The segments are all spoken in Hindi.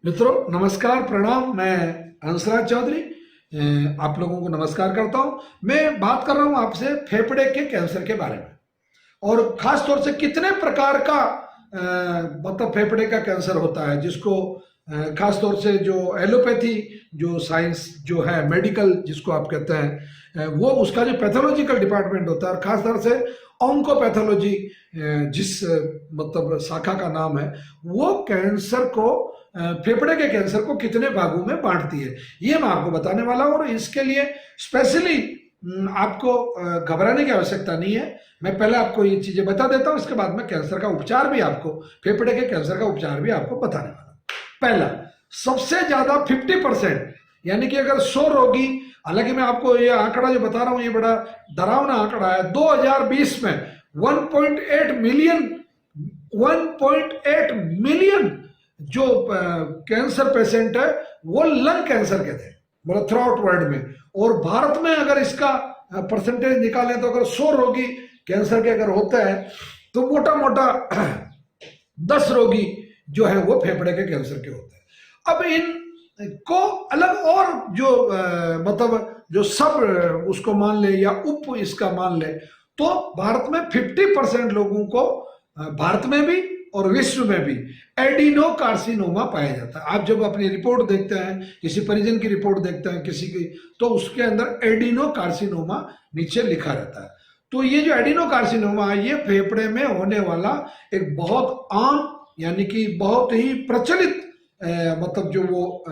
मित्रों नमस्कार प्रणाम। मैं हंसराज चौधरी आप लोगों को नमस्कार करता हूं। मैं बात कर रहा हूं आपसे फेफड़े के कैंसर के बारे में और खास तौर से कितने प्रकार का मतलब फेफड़े का कैंसर होता है, जिसको खास तौर से जो एलोपैथी जो साइंस जो है मेडिकल जिसको आप कहते हैं वो उसका जो पैथोलॉजिकल डिपार्टमेंट होता है और खास तौर से ऑन्कोपैथोलॉजी जिस मतलब शाखा का नाम है वो कैंसर को फेफड़े के कैंसर को कितने भागों में बांटती है, ये मैं आपको बताने वाला हूं। और इसके लिए स्पेशली आपको घबराने की आवश्यकता नहीं है। मैं पहले आपको ये चीजें बता देता हूं, इसके बाद में कैंसर का उपचार भी आपको, फेफड़े के कैंसर का उपचार भी आपको बताने वाला हूं। पहला, सबसे ज्यादा 50%, यानी कि अगर 100 रोगी, हालांकि मैं आपको ये आंकड़ा जो बता रहा हूं ये बड़ा डरावना आंकड़ा है। 2020 में 1.8 मिलियन जो कैंसर पेशेंट है वो लंग कैंसर के थे, मतलब थ्रू आउट वर्ल्ड में। और भारत में अगर इसका परसेंटेज निकालें तो अगर 100 रोगी कैंसर के अगर होते हैं तो मोटा मोटा 10 रोगी जो है वो फेफड़े के कैंसर के होते हैं। अब इन को अलग और जो मतलब जो सब उसको मान ले या उप इसका मान ले तो भारत में 50% लोगों को भारत में भी और विश्व में भी एडिनो कार्सिनोमा पाया जाता है। आप जब अपनी रिपोर्ट देखते हैं, किसी परिजन की रिपोर्ट देखते हैं किसी की, तो उसके अंदर एडिनो कार्सिनोमा नीचे लिखा रहता है। तो ये जो एडिनो कार्सिनोमा है ये फेफड़े में होने वाला एक बहुत आम यानी कि बहुत ही प्रचलित मतलब जो वो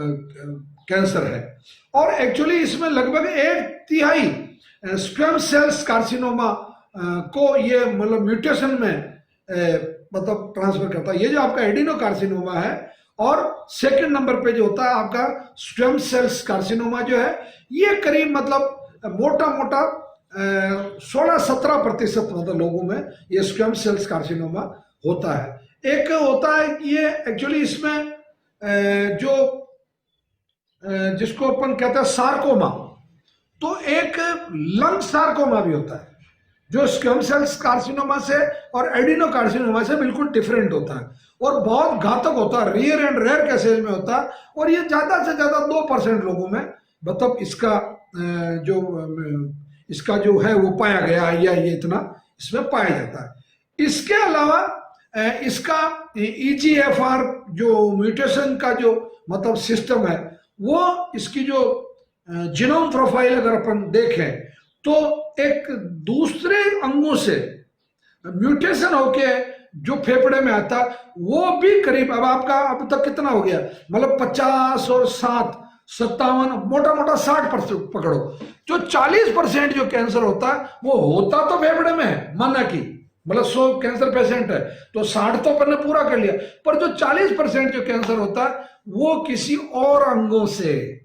कैंसर है। और एक्चुअली इसमें लगभग 1/3 स्क्वेम सेल्स कार्सिनोमा को ये मतलब म्यूटेशन में मतलब ट्रांसफर करता है। ये जो आपका एडिनो कार्सिनोमा है और सेकंड नंबर पे जो होता है आपका स्क्वेम सेल्स कार्सिनोमा जो है ये करीब मतलब मोटा मोटा 16-17% मतलब लोगों में ये स्क्वेम सेल्स कार्सिनोमा होता है। एक होता है कि ये एक्चुअली इसमें जो जिसको अपन कहते हैं सार्कोमा, तो एक लंग सार्कोमा भी होता है जो स्क्वेम सेल्स कार्सिनोमा से और एडिनो कार्सिनोमा से बिल्कुल डिफरेंट होता है और बहुत घातक होता है, रियर एंड रेयर केसेज में होता है। और ये ज्यादा से ज्यादा 2% लोगों में मतलब इसका जो है वो पाया गया है या ये इतना इसमें पाया जाता है। इसके अलावा इसका EGFR जो म्यूटेशन का जो मतलब सिस्टम है वो इसकी जो जीनोम प्रोफाइल अगर अपन देखें तो एक दूसरे अंगों से म्यूटेशन होके जो फेफड़े में आता वो भी करीब अब आपका अब तक कितना हो गया, मतलब 50 और 7 57 मोटा मोटा 60% पकड़ो। जो 40% जो कैंसर होता है वो होता तो फेफड़े में है, माना कि मतलब 100 कैंसर पेशेंट है तो 60 तो अपन ने पूरा कर लिया, पर जो 40% जो कैंसर होता है वो किसी और अंगों से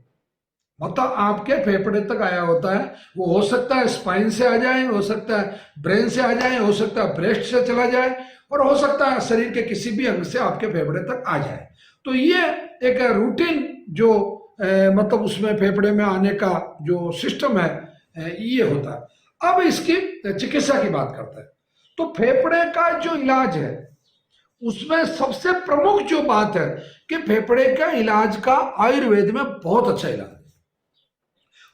मतलब आपके फेफड़े तक आया होता है। वो हो सकता है स्पाइन से आ जाए, हो सकता है ब्रेन से आ जाए, हो सकता है ब्रेस्ट से चला जाए और हो सकता है शरीर के किसी भी अंग से आपके फेफड़े तक आ जाए। तो ये एक रूटीन जो मतलब उसमें फेफड़े में आने का जो सिस्टम है ये होता है। अब इसकी चिकित्सा की बात करते हैं तो फेफड़े का जो इलाज है उसमें सबसे प्रमुख जो बात है कि फेफड़े का इलाज का आयुर्वेद में बहुत अच्छा इलाज है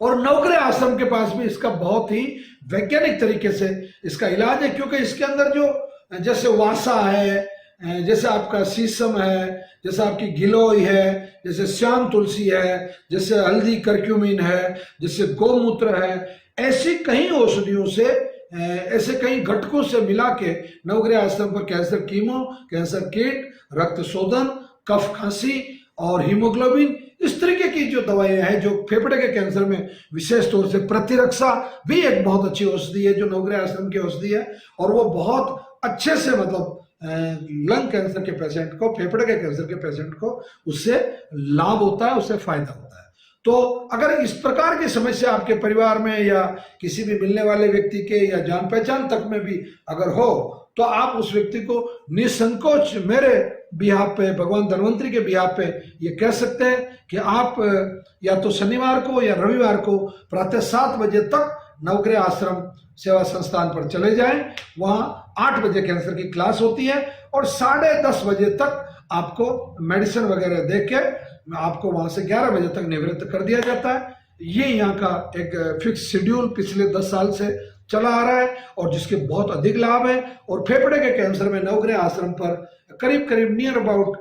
और नवग्रह आश्रम के पास भी इसका बहुत ही वैज्ञानिक तरीके से इसका इलाज है। क्योंकि इसके अंदर जो जैसे वासा है, जैसे आपका शीशम है, जैसे आपकी गिलोय है, जैसे श्याम तुलसी है, जैसे हल्दी करक्यूमिन है, जैसे गौमूत्र है, ऐसी कई औषधियों से ऐसे कई घटकों से मिला के नवग्रह आश्रम पर कैंसर कीमो, कैंसर किट, रक्त शोधन, कफ खांसी और हीमोग्लोबिन इस तरीके की जो दवाएं हैं जो फेफड़े के कैंसर में विशेष तौर से प्रतिरक्षा भी एक बहुत अच्छी औषधि है जो नवग्रह आश्रम की औषधि है और वो बहुत अच्छे से मतलब लंग कैंसर के पेशेंट को, फेफड़े के कैंसर के पेशेंट को उससे लाभ होता है, उससे फायदा होता है। तो अगर इस प्रकार की समस्या आपके परिवार में या किसी भी मिलने वाले व्यक्ति के या जान पहचान तक में भी अगर हो तो आप उस व्यक्ति को निसंकोच मेरे बिहाफ पे, भगवान धन्वंतरी के बिहाफ पे ये कह सकते हैं कि आप या तो शनिवार को या रविवार को प्रातः 7 बजे तक नवग्रह आश्रम सेवा संस्थान पर चले जाएं। वहां 8 बजे कैंसर की क्लास होती है और 10:30 बजे तक आपको मेडिसिन वगैरह देके आपको वहां से 11 बजे तक निवृत्त कर दिया जाता है। ये यहाँ का एक फिक्स शेड्यूल पिछले 10 साल से चला आ रहा है और जिसके बहुत अधिक लाभ है। और फेफड़े के कैंसर में नवग्रह आश्रम पर करीब करीब नियर अबाउट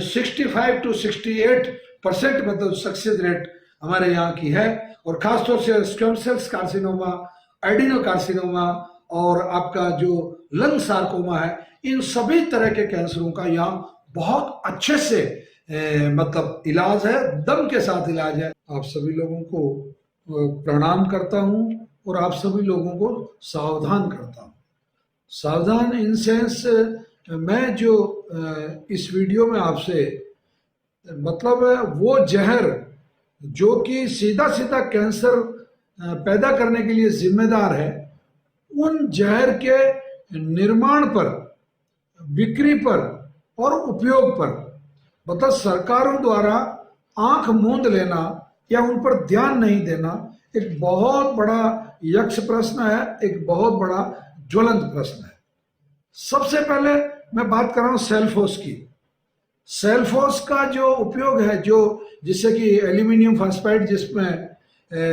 65 to 68% मतलब सक्सेस रेट हमारे यहाँ की है। और खासतौर से स्क्वैम सेल्स कार्सिनोमा, एडिनो कार्सिनोमा और आपका जो लंग सार्कोमा है, इन सभी तरह के कैंसरों का यहाँ बहुत अच्छे से मतलब इलाज है, दम के साथ इलाज है। आप सभी लोगों को प्रणाम करता हूँ और आप सभी लोगों को सावधान करता हूँ। सावधान इन सेंस, मैं जो इस वीडियो में आपसे मतलब वो जहर जो कि सीधा सीधा कैंसर पैदा करने के लिए जिम्मेदार है, उन जहर के निर्माण पर, बिक्री पर और उपयोग पर मतलब सरकारों द्वारा आंख मूंद लेना या उन पर ध्यान नहीं देना एक बहुत बड़ा यक्ष प्रश्न है, एक बहुत बड़ा ज्वलंत प्रश्न है। सबसे पहले मैं बात कर रहा हूं सेल्फोस की। सेल्फोस का जो उपयोग है, जो जिससे कि एल्यूमिनियम फास्फाइड जिसमें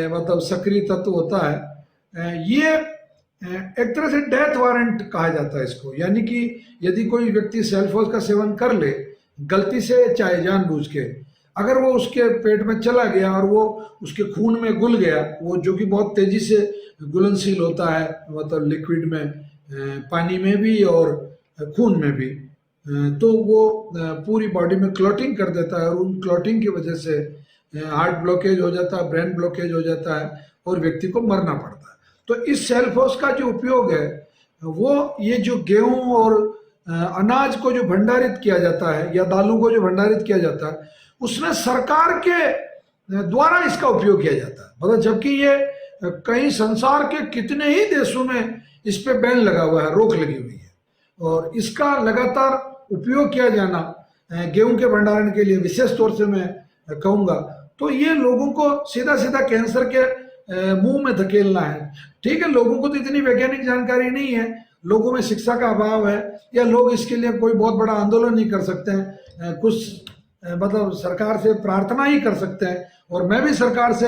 मतलब सक्रिय तत्व होता है, ये एक तरह से डेथ वारंट कहा जाता है इसको। यानी कि यदि कोई व्यक्ति सेल्फोस का सेवन कर ले गलती से, चाहे जानबूझ के, अगर वो उसके पेट में चला गया और वो उसके खून में घुल गया, वो जो कि बहुत तेजी से घुलनशील होता है मतलब लिक्विड में, पानी में भी और खून में भी, तो वो पूरी बॉडी में क्लॉटिंग कर देता है और उन क्लॉटिंग की वजह से हार्ट ब्लॉकेज हो जाता है, ब्रेन ब्लॉकेज हो जाता है और व्यक्ति को मरना पड़ता है। तो इस सेल्फोस का जो उपयोग है वो ये जो गेहूं और अनाज को जो भंडारित किया जाता है या दालों को जो भंडारित किया जाता है, उसमें सरकार के द्वारा इसका उपयोग किया जाता है। मतलब जबकि ये कई संसार के कितने ही देशों में इस पे बैन लगा हुआ है, रोक लगी हुई है, और इसका लगातार उपयोग किया जाना गेहूं के भंडारण के लिए विशेष तौर से मैं कहूँगा, तो ये लोगों को सीधा सीधा कैंसर के मुंह में धकेलना है। ठीक है, लोगों को तो इतनी वैज्ञानिक जानकारी नहीं है, लोगों में शिक्षा का अभाव है, या लोग इसके लिए कोई बहुत बड़ा आंदोलन नहीं कर सकते हैं, कुछ मतलब सरकार से प्रार्थना ही कर सकते हैं। और मैं भी सरकार से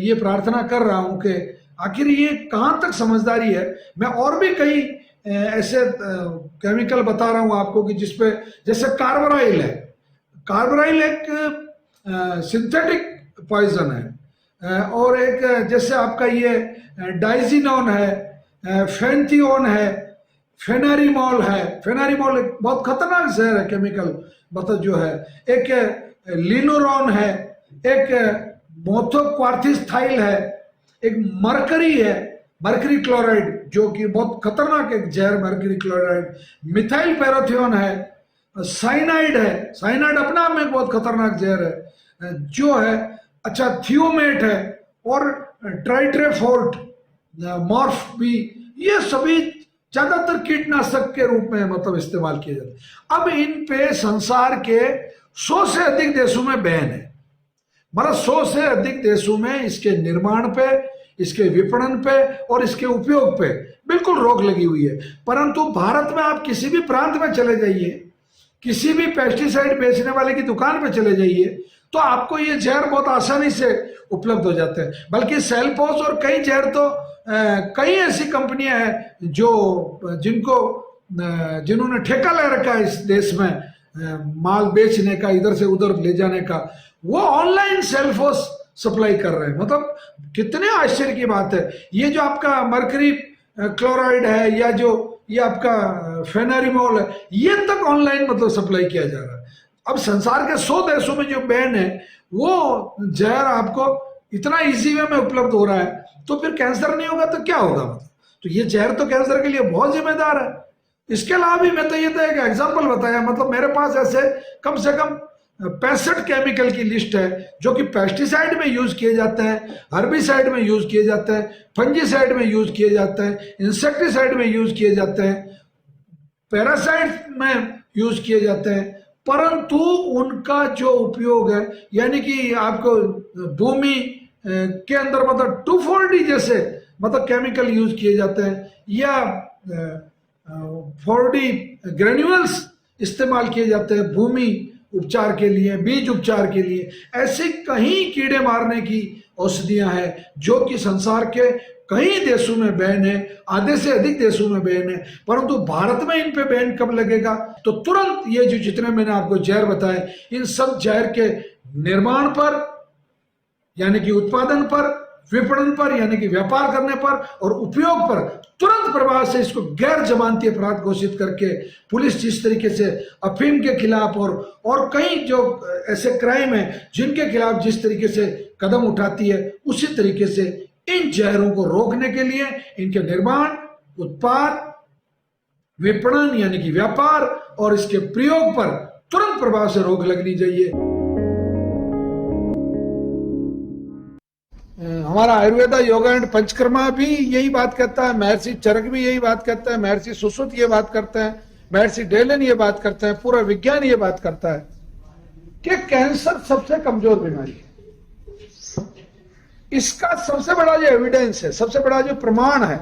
ये प्रार्थना कर रहा हूं कि आखिर ये कहाँ तक समझदारी है। मैं और भी कई ऐसे केमिकल बता रहा हूं आपको कि जिसपे, जैसे कार्बोराइल है, कार्बोराइल एक सिंथेटिक पॉइजन है, और एक जैसे आपका ये डाइजिनोन है, फेंथियोन है, फेनारिमोल है। फेनारिमोल एक बहुत खतरनाक जहर है, केमिकल मतलब जो है। एक लिनोरॉन है, एक मोथोक्वार्थिस्थाइल है, एक मरकरी है, मरकरी क्लोराइड जो कि बहुत खतरनाक एक जहर, मरकरी क्लोराइड। मिथाइल पैराथियोन है, साइनाइड है, साइनाइड अपने आप में बहुत खतरनाक जहर है जो है। अच्छा, थियोमेट है और ट्राइट्रेफोर्ट, मॉर्फ भी, ये सभी ज्यादातर कीटनाशक के रूप में मतलब इस्तेमाल किए जाते हैं। अब इन पे संसार के 100 से अधिक देशों में बैन है। मतलब 100 से अधिक देशों में इसके निर्माण पे, इसके विपणन पे और इसके उपयोग पे बिल्कुल रोक लगी हुई है। परंतु भारत में आप किसी भी प्रांत में चले जाइए, किसी भी पेस्टिसाइड बेचने वाले की दुकान पे चले जाइए, तो आपको ये जहर बहुत आसानी से उपलब्ध हो जाते हैं। बल्कि सेल्फोस और कई जहर तो कई ऐसी कंपनियां हैं जो जिन्होंने ठेका ले रखा है इस देश में माल बेचने का, इधर से उधर ले जाने का, वो ऑनलाइन सेल्फोस सप्लाई कर रहे हैं। मतलब कितने आश्चर्य की बात है। ये जो आपका मरकरी क्लोराइड है या जो ये आपका फेनारिमोल है, ये तक ऑनलाइन मतलब सप्लाई किया जा रहा है। अब संसार के 100 देशों में जो बैन है, वो जहर आपको इतना इजी वे में उपलब्ध हो रहा है, तो फिर कैंसर नहीं होगा तो क्या होगा। मतलब तो ये जहर तो कैंसर के लिए बहुत जिम्मेदार है। इसके अलावा भी मैं तो ये तो एक एग्जाम्पल बताया, मतलब मेरे पास ऐसे कम से कम 65 केमिकल की लिस्ट है जो कि पेस्टिसाइड में यूज किए जाते हैं, हर्बिसाइड में यूज किए जाते हैं, फंजीसाइड में यूज किए जाते हैं, इंसेक्टिसाइड में यूज किए जाते हैं, पैरासाइड में यूज किए जाते हैं। परंतु उनका जो उपयोग है, यानी कि आपको भूमि के अंदर मतलब 2,4-D जैसे मतलब केमिकल यूज किए जाते हैं, या 4D ग्रेन्यूल्स इस्तेमाल किए जाते हैं भूमि उपचार के लिए, बीज उपचार के लिए, ऐसे कई कीड़े मारने की औषधियां हैं जो कि संसार के कई देशों में बैन है, आधे से अधिक देशों में बैन है। परंतु भारत में इन पे बैन कब लगेगा? तो तुरंत ये जो जितने मैंने आपको जहर बताए, इन सब जहर के निर्माण पर यानी कि उत्पादन पर, विपणन पर यानी कि व्यापार करने पर और उपयोग पर तुरंत प्रभाव से इसको गैर जमानती अपराध घोषित करके पुलिस जिस तरीके से अफीम के खिलाफ और कई जो ऐसे क्राइम है जिनके खिलाफ जिस तरीके से कदम उठाती है, उसी तरीके से इन जहरों को रोकने के लिए इनके निर्माण, उत्पाद, विपणन यानी कि व्यापार और इसके प्रयोग पर तुरंत प्रभाव से रोक लगनी चाहिए। हमारा आयुर्वेदा योगा एंड पंचकर्मा भी यही बात कहता है, महर्षि चरक भी यही बात कहता है, महर्षि सुश्रुत ये बात करते हैं, महर्षि डेलन ये बात करते हैं, पूरा विज्ञान ये बात करता है कि कैंसर सबसे कमजोर बीमारी है। इसका सबसे बड़ा जो एविडेंस है, सबसे बड़ा जो प्रमाण है,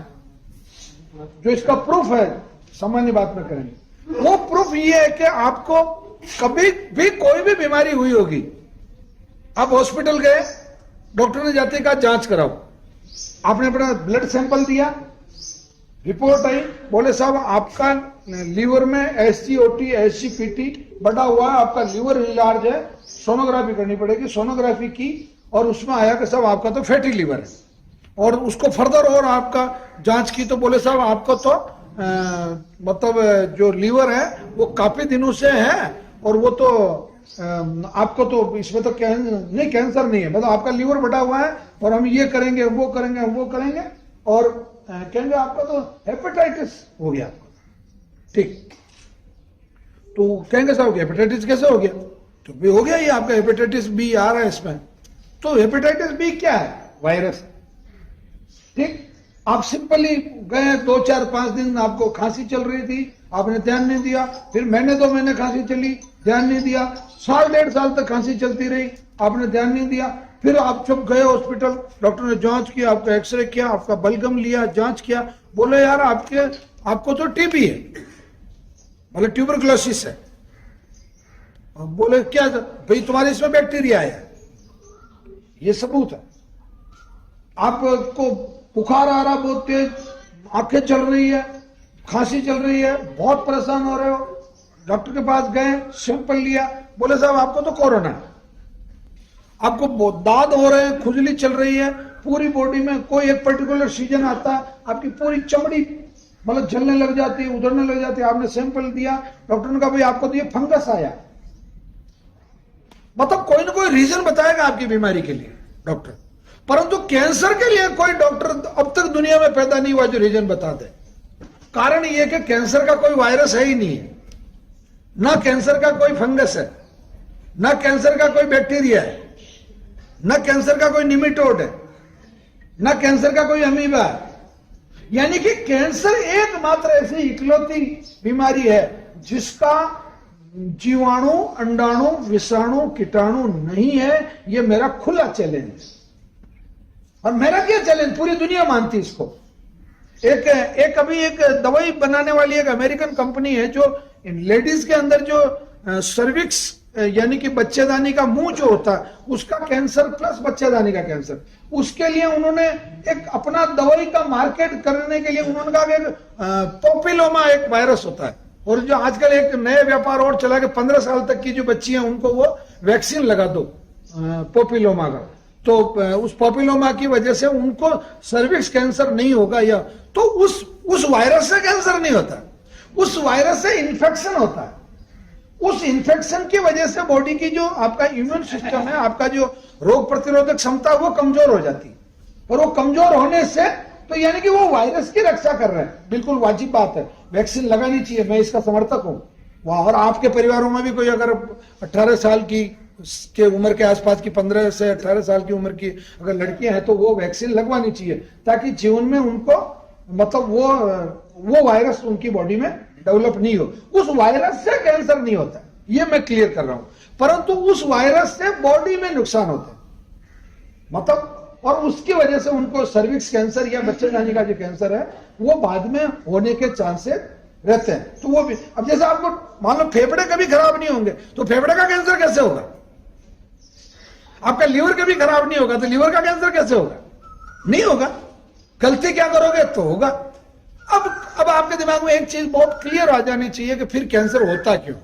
जो इसका प्रूफ है, सामान्य बात में करेंगे, वो प्रूफ ये है कि आपको कभी भी कोई भी बीमारी हुई होगी, आप हॉस्पिटल गए, डॉक्टर ने जाते कहा जांच कराओ, आपने अपना ब्लड सैंपल दिया, रिपोर्ट आई, बोले साहब आपका लीवर में SGOT SGPT बढ़ा हुआ है, आपका लीवर लार्ज है, सोनोग्राफी करनी पड़ेगी। सोनोग्राफी की और उसमें आया कि साहब आपका तो फैटी लीवर है, और उसको फर्दर और आपका जांच की तो बोले साहब आपको तो मतलब जो लीवर है वो काफी दिनों से है और वो तो आपको तो इसमें तो नहीं, कैंसर नहीं है, मतलब आपका लीवर बढ़ा हुआ है और हम ये करेंगे वो करेंगे वो करेंगे और कहेंगे आपका तो हेपेटाइटिस हो गया आपको, ठीक। तो कहेंगे साहब हेपेटाइटिस कैसे हो गया? तो भी हो गया, ये आपका हेपेटाइटिस बी आ रहा है इसमें। तो हेपेटाइटिस बी क्या है? वायरस, ठीक। आप सिंपली गए 2 4 5 दिन आपको खांसी चल रही थी, आपने ध्यान नहीं दिया, फिर महीने 2 महीने खांसी चली, ध्यान नहीं दिया, 1 1.5 साल तक खांसी चलती रही, आपने ध्यान नहीं दिया, फिर आप जब गए हॉस्पिटल, डॉक्टर ने जांच किया, आपका एक्सरे किया, आपका बलगम लिया, जांच किया, बोले यार आपको तो टीबी है, मतलब ट्यूबरकुलोसिस है। बोले क्या? भाई तुम्हारे इसमें बैक्टीरिया है, ये सबूत है। आपको बुखार आ रहा बहुत तेज, आंखें चल रही है, खांसी चल रही है, बहुत परेशान हो रहे हो, डॉक्टर के पास गए, सैंपल लिया, बोले साहब आपको तो कोरोना है। आपको दाद हो रहे हैं, खुजली चल रही है पूरी बॉडी में, कोई एक पर्टिकुलर सीजन आता है आपकी पूरी चमड़ी मतलब जलने लग जाती है, उधड़ने लग जाती है। आपने सैंपल दिया, डॉक्टर ने कहा भाई आपको तो ये फंगस आया, मतलब कोई ना कोई रीजन बताएगा आपकी बीमारी के लिए डॉक्टर, परंतु कैंसर के लिए कोई डॉक्टर अब तक दुनिया में पैदा नहीं हुआ जो रीजन बता दे। कारण यह कि कैंसर का कोई वायरस है ही नहीं है, ना कैंसर का कोई फंगस है, ना कैंसर का कोई बैक्टीरिया है, ना कैंसर का कोई निमेटोड है, ना कैंसर का कोई अमीबा है। यानी कि कैंसर एकमात्र ऐसी इकलौती बीमारी है जिसका जीवाणु, अंडाणु, विषाणु, कीटाणु नहीं है। यह मेरा खुला चैलेंज है, और मेरा क्या चैलेंज, पूरी दुनिया मानती इसको। एक अभी एक दवाई बनाने वाली एक अमेरिकन कंपनी है जो लेडीज के अंदर जो सर्विक्स यानी कि बच्चेदानी का मुंह जो होता है उसका कैंसर प्लस बच्चेदानी का कैंसर, उसके लिए उन्होंने एक अपना दवाई का मार्केट करने के लिए उन्होंने कहा कि पोपिलोमा एक वायरस होता है, और जो आजकल एक नए व्यापार और चला कि 15 साल तक की जो बच्ची हैं उनको वो वैक्सीन लगा दो पोपिलोमा का, तो उस पोपिलोमा की वजह से उनको सर्विक्स कैंसर नहीं होगा। या तो उस वायरस से कैंसर नहीं होता, उस वायरस से इन्फेक्शन होता है। उस इन्फेक्शन की वजह से बॉडी की जो आपका इम्यून सिस्टम है, आपका जो रोग प्रतिरोधक क्षमता वो कमजोर हो जाती है, और वो कमजोर होने से तो यानी कि वो वायरस की रक्षा कर रहे हैं, बिल्कुल वाजिब बात है, वैक्सीन लगानी चाहिए, मैं इसका समर्थक हूं। और आपके परिवारों में भी कोई अगर 18 साल की उम्र के आसपास की 15 से 18 साल की उम्र की अगर लड़कियां हैं तो वो वैक्सीन लगवानी चाहिए, ताकि जीवन में उनको मतलब वो वायरस उनकी बॉडी में डेवलप नहीं हो। उस वायरस से कैंसर नहीं होता, ये मैं क्लियर कर रहा हूं, परंतु उस वायरस से बॉडी में नुकसान होता है, मतलब और उसकी वजह से उनको सर्विक्स कैंसर या बच्चेदानी का जो कैंसर है वो बाद में होने के चांसेस रहते हैं, तो वो भी, अब जैसे आपको मान लो फेफड़े कभी खराब नहीं होंगे तो फेफड़े का कैंसर कैसे होगा? आपका लीवर कभी खराब नहीं होगा तो लीवर का कैंसर कैसे होगा? नहीं होगा। गलती क्या करोगे तो होगा। अब आपके दिमाग में एक चीज बहुत क्लियर आ जानी चाहिए कि फिर कैंसर होता क्यों है।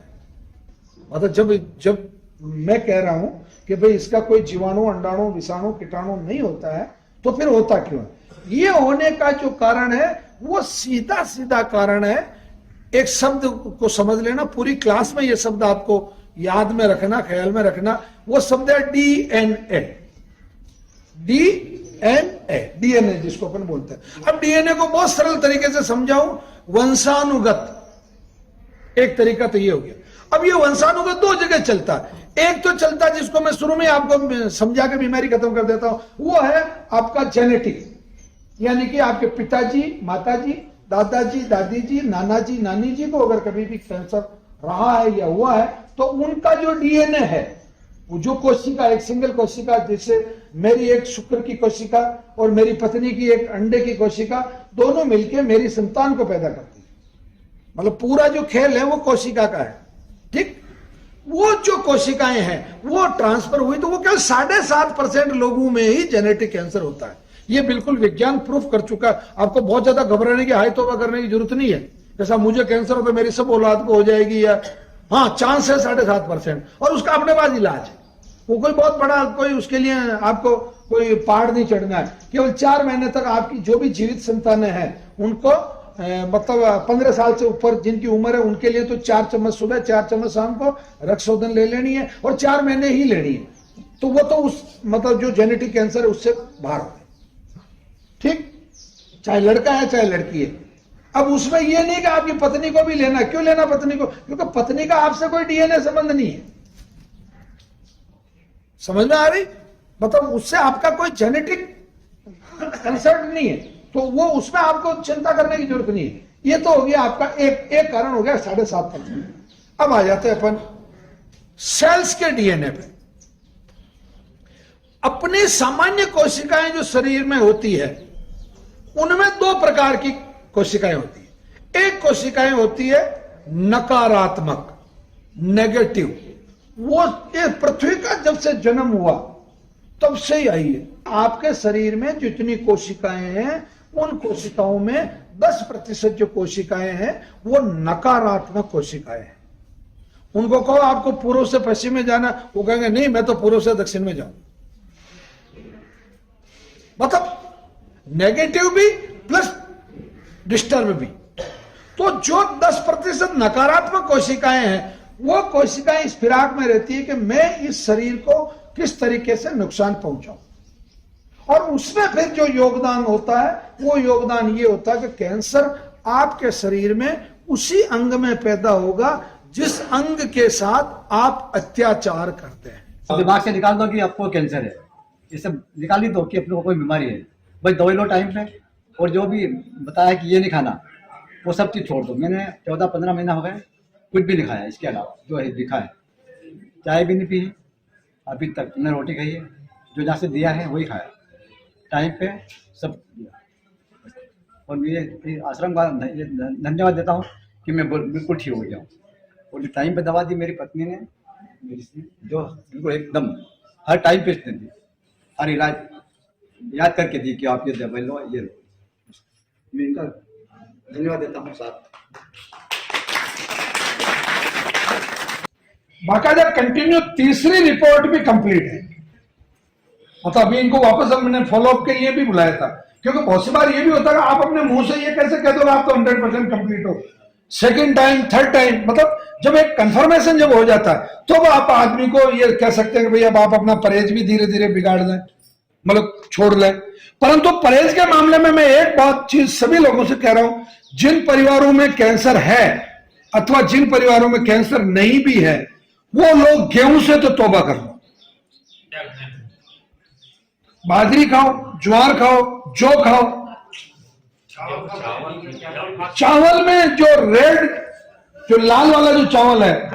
मतलब जब मैं कह रहा हूं कि भाई इसका कोई जीवाणु, अंडाणु, विषाणु, कीटाणु नहीं होता है तो फिर होता क्यों है? ये होने का जो कारण है वो सीधा सीधा कारण है, एक शब्द को समझ लेना, पूरी क्लास में ये शब्द आपको याद में रखना, ख्याल में रखना, वो शब्द है डीएनए। डीएनए जिसको अपन बोलते हैं। अब डीएनए को बहुत सरल तरीके से समझाऊं, वंशानुगत एक तरीका तो ये हो गया। अब ये वंशानुगत दो जगह चलता है। एक तो चलता है जिसको मैं शुरू में आपको समझा के बीमारी खत्म कर देता हूं, वो है आपका जेनेटिक, यानी कि आपके पिताजी, माताजी, दादाजी, दादी जी, नाना जी, नानी जी को अगर कभी भी कैंसर रहा है या हुआ है तो उनका जो डीएनए है, वो जो कोशिका, एक सिंगल कोशिका, जैसे मेरी एक शुक्र की कोशिका और मेरी पत्नी की एक अंडे की कोशिका, दोनों मिलकर मेरी संतान को पैदा करती है। मतलब पूरा जो खेल है वो कोशिका का है, ठीक। वो जो कोशिकाएं हैं वो ट्रांसफर हुई तो वो केवल 7.5% लोगों में ही जेनेटिक कैंसर होता है। ये बिल्कुल विज्ञान प्रूफ कर चुका है। आपको बहुत ज्यादा घबराने की, हाई तौबा करने की जरूरत नहीं है। जैसा मुझे कैंसर हो तो मेरी सब औलाद को हो जाएगी, या हाँ चांस है 7.5%, और उसका अपने पास इलाज है। वो कोई बहुत बड़ा कोई उसके लिए आपको कोई पहाड़ नहीं चढ़ना है। केवल 4 महीने तक आपकी जो भी जीवित संतानें हैं उनको मतलब 15 साल से ऊपर जिनकी उम्र है उनके लिए तो 4 चम्मच सुबह, 4 चम्मच शाम को रक्तशोधन ले लेनी है, और 4 महीने ही लेनी है। तो वो तो उस मतलब जो जेनेटिक कैंसर है उससे बाहर हो, ठीक, चाहे लड़का है चाहे लड़की है। अब उसमें ये नहीं कि आपकी पत्नी को भी लेना। क्यों लेना पत्नी को? क्योंकि पत्नी का आपसे कोई डीएनए संबंध नहीं है। समझ में आ रही? मतलब उससे आपका कोई जेनेटिक कंसर्न नहीं है, तो वो उसमें आपको चिंता करने की जरूरत नहीं है। ये तो हो गया आपका एक कारण हो गया 7.5%। अब आ जाते हैं अपन सेल्स के डीएनए पे। अपनी सामान्य कोशिकाएं जो शरीर में होती है उनमें 2 प्रकार की कोशिकाएं होती है। एक कोशिकाएं होती है नकारात्मक, नेगेटिव। वो ये पृथ्वी का जब से जन्म हुआ तब से ही आई है। आपके शरीर में जितनी कोशिकाएं हैं उन कोशिकाओं में 10% जो कोशिकाएं हैं वो नकारात्मक कोशिकाएं हैं। उनको कहो आपको पूर्व से पश्चिम में जाना, वो कहेंगे नहीं मैं तो पूर्व से दक्षिण में जाऊं। मतलब नेगेटिव भी प्लस डिस्टर्ब भी। तो जो 10% नकारात्मक कोशिकाएं हैं वो कोशिकाएं इस फिराक में रहती है कि मैं इस शरीर को किस तरीके से नुकसान पहुंचाऊं, और उसमें फिर जो योगदान होता है वो योगदान ये होता है कि कैंसर आपके शरीर में उसी अंग में पैदा होगा जिस अंग के साथ आप अत्याचार करते हैं। दिमाग से निकाल दो कि आपको कैंसर है, ये सब निकाल ही दो कि अपने को कोई बीमारी है। बस दवाई लो टाइम पे, और जो भी बताया कि ये नहीं खाना वो सब चीज़ छोड़ दो। मैंने 14-15 महीना हो गए कुछ भी नहीं खाया, इसके अलावा जो है दिखा है। चाय भी नहीं पी है अभी तक, मैंने रोटी खाई है, जो जहाँ से दिया है वही खाया टाइम पे सब दिया। और ये आश्रम का धन्यवाद देता हूँ कि मैं बिल्कुल ठीक हो गया हूँ। और टाइम पे दवा दी मेरी पत्नी ने, जो बिल्कुल एकदम हर टाइम पे दी, हर इलाज याद करके दी कि आप ये दवाई लो, ये लो। मैं इनका धन्यवाद देता हूँ साहब। बाकायदा कंटिन्यू तीसरी रिपोर्ट भी कंप्लीट है। मतलब अभी इनको वापस हमने फॉलोअप के लिए भी बुलाया था, क्योंकि बहुत सी बार ये भी होता है आप अपने मुंह से ये कैसे कह दो आप तो 100% कंप्लीट हो। सेकंड टाइम, थर्ड टाइम, मतलब जब एक कंफर्मेशन जब हो जाता है तो आप आदमी को ये कह सकते हैं कि भाई अब आप अपना परहेज भी धीरे धीरे बिगाड़ लें, मतलब छोड़ लें। परंतु परहेज के मामले में मैं एक बात चीज सभी लोगों से कह रहा हूं, जिन परिवारों में कैंसर है अथवा जिन परिवारों में कैंसर नहीं भी है वो लोग गेहूं से तो तौबा कर लो। बाजरी खाओ, ज्वार खाओ, जौ खाओ। चावल में जो रेड, जो लाल वाला जो चावल है,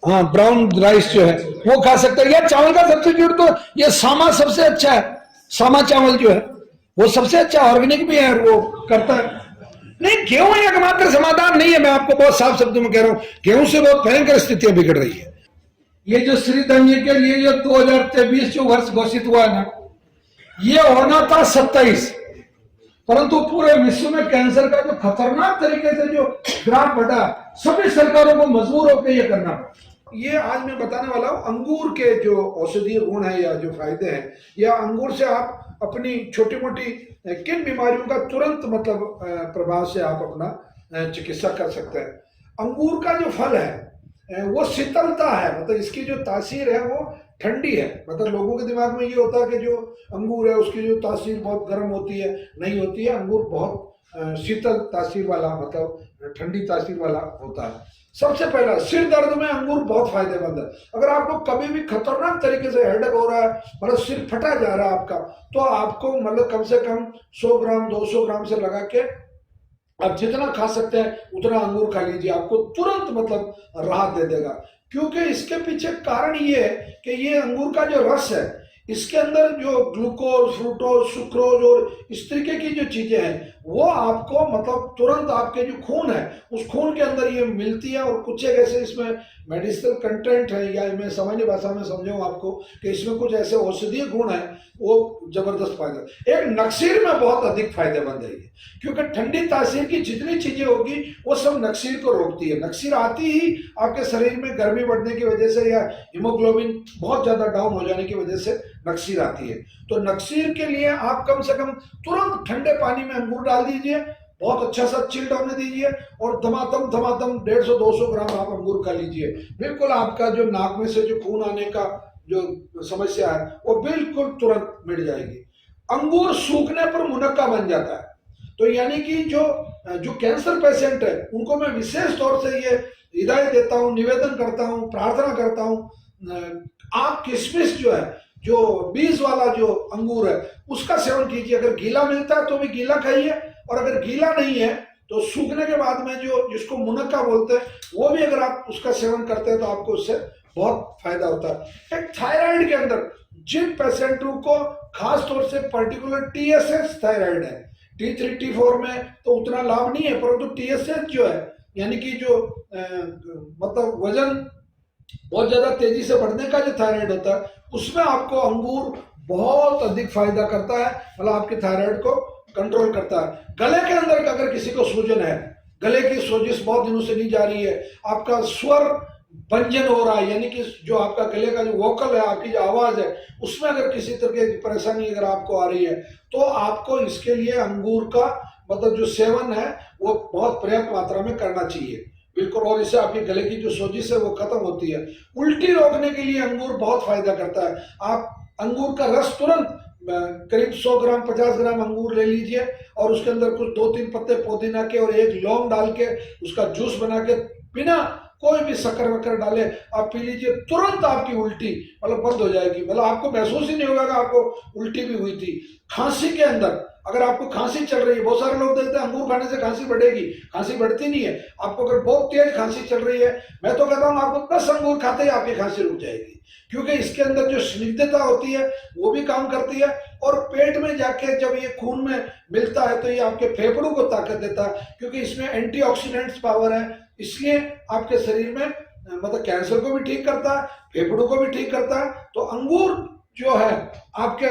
हाँ ब्राउन राइस जो है वो खा सकते हैं। यार चावल का सब्स्टिट्यूट तो ये सामा सबसे अच्छा है। सामा चावल जो है वो सबसे अच्छा ऑर्गेनिक भी है, वो करता है। नहीं, गेहूं एकमात्र समाधान नहीं है, मैं आपको बहुत साफ शब्दों में कह रहा हूं। गेहूं से बहुत भयंकर स्थितियां बिगड़ रही है। ये जो श्रीधन्य के लिए जो 2023 जो वर्ष घोषित हुआ है ना, ये होना था 27, परंतु पूरे विश्व में कैंसर का जो खतरनाक तरीके से जो ग्राफ बढ़ा, सभी सरकारों को मजबूर होकर ये करना पड़ा। ये आज मैं बताने वाला हूं अंगूर के जो औषधीय गुण है या जो फायदे हैं, या अंगूर से आप अपनी छोटी मोटी किन बीमारियों का तुरंत मतलब प्रभाव से आप अपना चिकित्सा कर सकते हैं। अंगूर का जो फल है वो शीतलता है, मतलब इसकी जो तासीर है वो ठंडी है। मतलब लोगों के दिमाग में ये होता है कि जो अंगूर है उसकी जो तासीर बहुत गर्म होती है, नहीं होती है। अंगूर बहुत शीतल तासीर वाला, मतलब ठंडी तासीर वाला होता है। सबसे पहला, सिर दर्द में अंगूर बहुत फायदेमंद है। अगर आपको कभी भी खतरनाक तरीके से हेडेक हो रहा है, मतलब सिर फटा जा रहा है आपका, तो आपको मतलब कम से कम 100 ग्राम 200 ग्राम से लगा के आप जितना खा सकते हैं उतना अंगूर खा लीजिए, आपको तुरंत मतलब राहत दे देगा। क्योंकि इसके पीछे कारण ये है कि ये अंगूर का जो रस है, इसके अंदर जो ग्लूकोज, फ्रूक्टोज, सुक्रोज और इस तरीके की जो चीजें हैं वो आपको मतलब तुरंत आपके जो खून है उस खून के अंदर ये मिलती है। और कुछ एक ऐसे इसमें मेडिसिनल कंटेंट है, या मैं सामान्य भाषा में समझाऊं आपको कि इसमें कुछ ऐसे औषधीय गुण है, वो जबरदस्त फायदा। एक नक्सीर में बहुत अधिक फायदेमंद है ये, क्योंकि ठंडी तासीर की जितनी चीजें होगी वो सब नक्सीर को रोकती है। नक्सीर आती ही आपके शरीर में गर्मी बढ़ने की वजह से या हीमोग्लोबिन बहुत ज्यादा डाउन हो जाने की वजह से नक्सीर आती है। तो नक्सीर के लिए आप कम से कम तुरंत ठंडे पानी में अंगूर डाल दीजिए, बहुत अच्छा सा चिल्ड होने दीजिए, और धमाधम 150-200 ग्राम आप अंगूर खा लीजिए। बिल्कुल आपका जो नाक में से जो खून आने का जो समस्या है वो बिल्कुल तुरंत मिट जाएगी। अंगूर सूखने पर मुनक्का बन जाता है। तो यानी कि जो कैंसर पेशेंट है उनको मैं विशेष तौर से ये हिदायत देता हूँ, निवेदन करता हूँ, प्रार्थना करता हूँ, आप किशमिश जो है, जो बीज वाला जो अंगूर है उसका सेवन कीजिए। अगर गीला मिलता है तो भी गीला खाइए, और अगर गीला नहीं है तो सूखने के बाद में जो जिसको मुनक्का बोलते हैं वो भी अगर आप उसका सेवन करते हैं तो आपको उससे बहुत फायदा होता है। एक थायराइड के अंदर जिन पेशेंटों को खास तौर से पर्टिकुलर TSH थायराइड है, T3 T4 में तो उतना लाभ नहीं है, परंतु TSH जो है यानी कि जो मतलब वजन बहुत ज्यादा तेजी से बढ़ने का जो थायराइड होता है उसमें आपको अंगूर बहुत अधिक फायदा करता है, मतलब आपके थायराइड को कंट्रोल करता है। गले के अंदर अगर किसी को सूजन है, गले की सोजिश बहुत दिनों से नहीं जा रही है, आपका स्वर भंजन हो रहा है, यानी कि जो आपका गले का जो वोकल है, आपकी जो आवाज है उसमें अगर किसी तरह की परेशानी अगर आपको आ रही है तो आपको इसके लिए अंगूर का मतलब जो सेवन है वो बहुत पर्याप्त मात्रा में करना चाहिए, बिल्कुल। और इससे आपके गले की जो सोजिश है वो खत्म होती है। उल्टी रोकने के लिए अंगूर बहुत फायदा करता है। आप अंगूर का रस तुरंत करीब 100 ग्राम 50 ग्राम अंगूर ले लीजिए, और उसके अंदर कुछ 2-3 पत्ते पुदीना के और एक लौंग डाल के उसका जूस बना के बिना कोई भी शक्कर वक्कर डाले आप पी लीजिए, तुरंत आपकी उल्टी मतलब बंद हो जाएगी। मतलब आपको महसूस ही नहीं होगा कि आपको उल्टी भी हुई थी। खांसी के अंदर अगर आपको खांसी चल रही है, बहुत सारे लोग देखते हैं अंगूर खाने से खांसी बढ़ेगी, खांसी बढ़ती नहीं है। आपको अगर बहुत तेज खांसी चल रही है, मैं तो कहता हूँ आपको 10 अंगूर खाते ही आपकी खांसी रुक जाएगी, क्योंकि इसके अंदर जो स्निग्धता होती है वो भी काम करती है। और पेट में जाके जब ये खून में मिलता है तो ये आपके फेफड़ों को ताकत देता है, क्योंकि इसमें एंटीऑक्सीडेंट्स पावर है, इसलिए आपके शरीर में मतलब कैंसर को भी ठीक करता है, फेफड़ों को भी ठीक करता है। तो अंगूर जो है आपके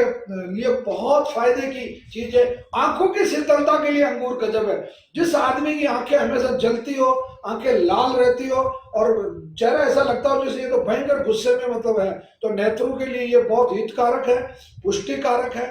लिए बहुत फायदे की चीज है। आंखों की शीतलता के लिए अंगूर गजब है। जिस आदमी की आंखें हमेशा जलती हो, आंखें लाल रहती हो और चेहरा ऐसा लगता हो जैसे ये तो भयंकर गुस्से में मतलब है, तो नेत्रों के लिए ये बहुत हितकारक है, पुष्टिकारक है।